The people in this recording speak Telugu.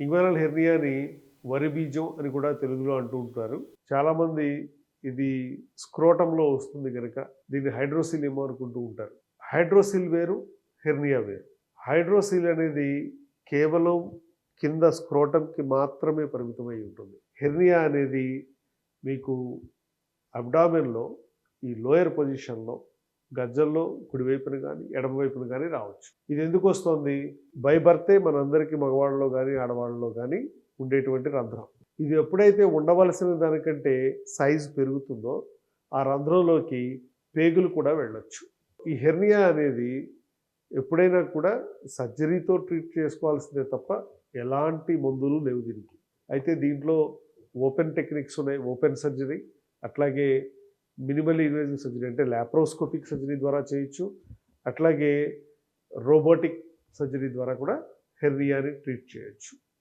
ఇంగ్వానల్ హెర్నియాని వరి బీజం అని కూడా తెలుగులో అంటూ ఉంటారు. చాలామంది ఇది స్క్రోటంలో వస్తుంది కనుక దీన్ని హైడ్రోసిల్ ఏమో అనుకుంటూ ఉంటారు. హైడ్రోసిల్ వేరు, హెర్నియా వేరు. హైడ్రోసిల్ అనేది కేవలం కింద స్క్రోటంకి మాత్రమే పరిమితమై ఉంటుంది. హెర్నియా అనేది మీకు అబ్డామెన్లో ఈ లోయర్ పొజిషన్లో గజ్జల్లో కుడివైపున కానీ ఎడమవైపున కానీ రావచ్చు. ఇది ఎందుకు వస్తుంది? బై బర్తే మనందరికీ మగవాళ్ళలో కానీ ఆడవాళ్ళలో కానీ ఉండేటువంటి రంధ్రం. ఇది ఎప్పుడైతే ఉండవలసిన దానికంటే సైజు పెరుగుతుందో ఆ రంధ్రంలోకి పేగులు కూడా వెళ్ళొచ్చు. ఈ హెర్నియా అనేది ఎప్పుడైనా కూడా సర్జరీతో ట్రీట్ చేసుకోవాల్సిందే తప్ప ఎలాంటి మందులు లేవు దీనికి. అయితే దీంట్లో ఓపెన్ టెక్నిక్స్ ఉన్నాయి. ఓపెన్ సర్జరీ, అట్లాగే మినిమల్ ఇన్వేజివ్ సర్జరీ అంటే లాప్రోస్కోపిక్ సర్జరీ ద్వారా చేయొచ్చు. అట్లాగే రోబోటిక్ సర్జరీ ద్వారా కూడా హెర్నియాని ట్రీట్ చేయొచ్చు.